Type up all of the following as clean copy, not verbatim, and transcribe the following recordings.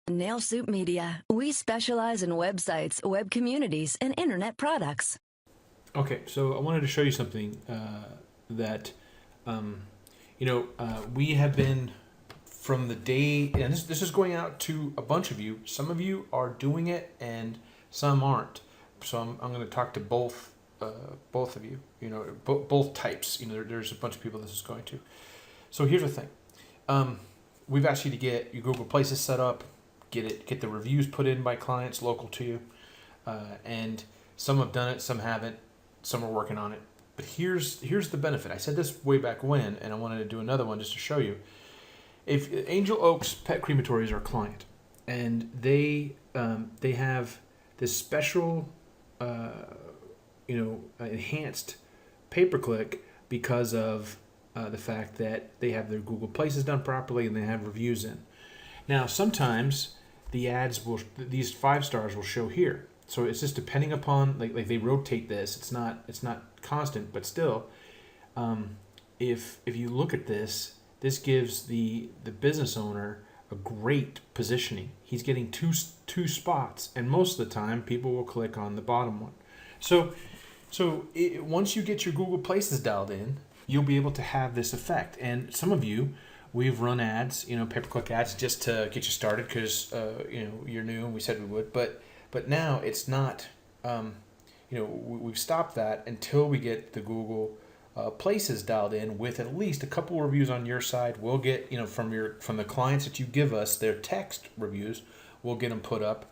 Nail Soup Media. We specialize in websites, web communities, and internet products. Okay, so I wanted to show you something that, we have been from the day, and this is going out to a bunch of you. Some of you are doing it, and some aren't. So I'm going to talk to both of you. Both types. There's a bunch of people this is going to. So here's the thing. We've asked you to get your Google Places set up, get the reviews put in by clients local to you, and some have done it, some haven't, some are working on it. But here's the benefit. I said this way back when, and I wanted to do another one just to show you. If Angel Oaks Pet Crematory is our client, and they have this special, enhanced pay-per-click because of the fact that they have their Google Places done properly and they have reviews in. Now, sometimes the ads these 5 stars will show here. So it's just depending upon, like they rotate this. It's not constant, but still, if you look at this gives the business owner a great positioning. He's getting two spots, and most of the time, people will click on the bottom one. So once you get your Google Places dialed in, you'll be able to have this effect. And some of you, we've run ads, pay-per-click ads, just to get you started because you're new and we said we would. But now it's not. We've stopped that until we get the Google Places dialed in with at least a couple reviews on your side. We'll get from the clients that you give us their text reviews. We'll get them put up.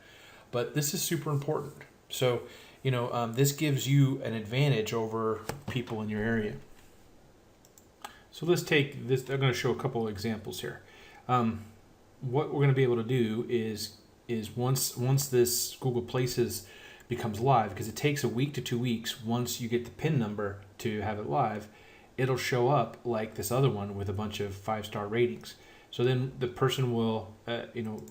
But this is super important. So this gives you an advantage over people in your area. So let's take this. I'm going to show a couple of examples here. What we're going to be able to do is once this Google Places becomes live, because it takes a week to 2 weeks once you get the PIN number to have it live, it'll show up like this other one with a bunch of 5-star ratings. So then the person will,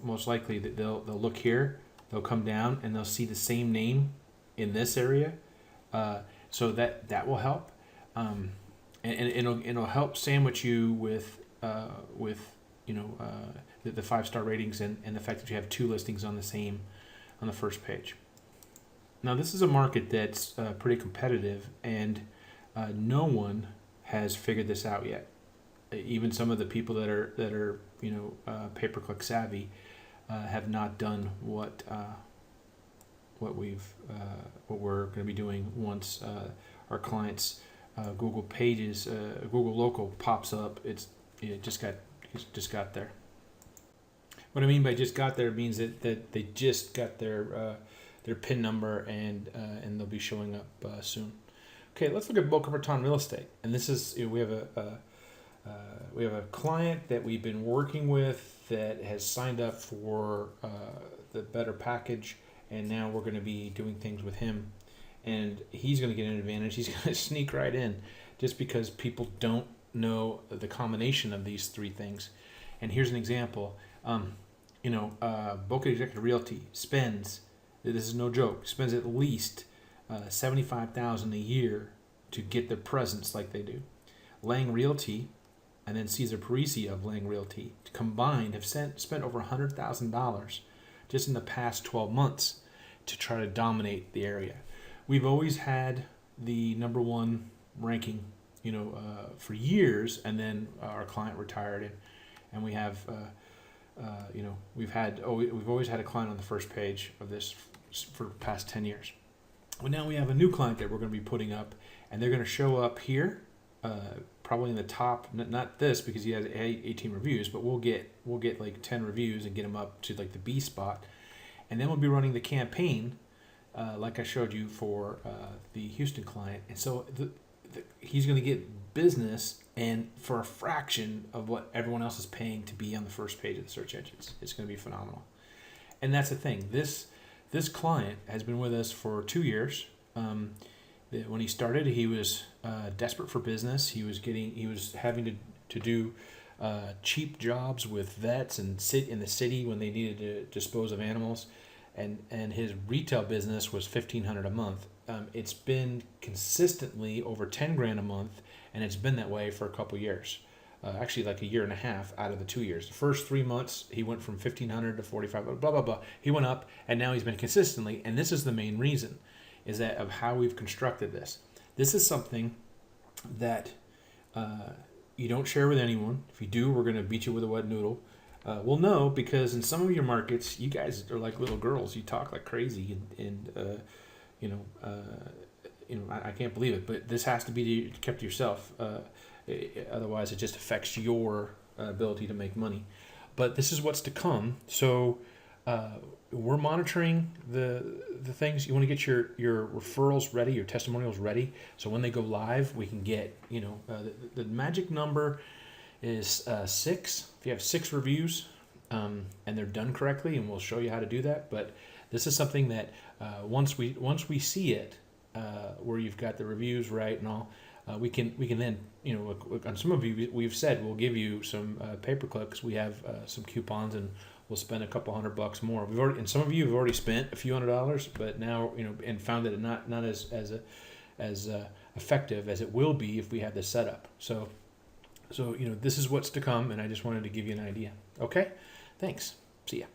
most likely they'll look here, they'll come down, and they'll see the same name in this area. So that will help. And it'll help sandwich you with the 5-star ratings and the fact that you have 2 listings on the first page. Now this is a market that's pretty competitive, and no one has figured this out yet. Even some of the people that are pay-per-click savvy have not done what we're going to be doing once our clients' Google pages, Google Local pops up. It just got there. What I mean by just got there means that they just got their PIN number and they'll be showing up soon. Okay, let's look at Boca Raton Real Estate. And this is we have a client that we've been working with that has signed up for the better package, and now we're going to be doing things with him. And he's going to get an advantage. He's going to sneak right in just because people don't know the combination of these 3 things. And here's an example. Boca Executive Realty spends, this is no joke, spends at least $75,000 a year to get their presence like they do. Lang Realty and then Cesar Parisi of Lang Realty combined have spent over $100,000 just in the past 12 months to try to dominate the area. We've always had the number 1 ranking, for years, and then our client retired, and we have, we've always had a client on the first page of this for the past 10 years. Well, now we have a new client that we're going to be putting up, and they're going to show up here, probably in the top. Not this because he has 18 reviews, but we'll get like 10 reviews and get him up to like the B spot, and then we'll be running the campaign. Like I showed you for the Houston client. And so he's going to get business and for a fraction of what everyone else is paying to be on the first page of the search engines. It's going to be phenomenal. And that's the thing. This client has been with us for 2 years. When he started, he was desperate for business. He was having to do cheap jobs with vets and sit in the city when they needed to dispose of animals. And his retail business was $1,500 a month. It's been consistently over $10,000 a month, and it's been that way for a couple years. actually like a year and a half out of the 2 years. The first 3 months, he went from 1,500 to 45, blah, blah, blah. He went up, and now he's been consistently, and this is the main reason, is that of how we've constructed this. This is something that you don't share with anyone. If you do, we're going to beat you with a wet noodle. We'll know because in some of your markets, you guys are like little girls. You talk like crazy, and I can't believe it. But this has to be kept to yourself. Otherwise, it just affects your ability to make money. But this is what's to come. So we're monitoring the things. You want to get your referrals ready, your testimonials ready. So when they go live, we can get the magic number is 6. If you have 6 reviews and they're done correctly, and we'll show you how to do that. But this is something that once we see it, where you've got the reviews right and all, we can then on some of you we've said we'll give you some pay-per-click. We have some coupons, and we'll spend a couple $100 more. And some of you have already spent a few $100s, but now and found that it not as effective as it will be if we have this set up. So this is what's to come, and I just wanted to give you an idea. Okay, thanks. See ya.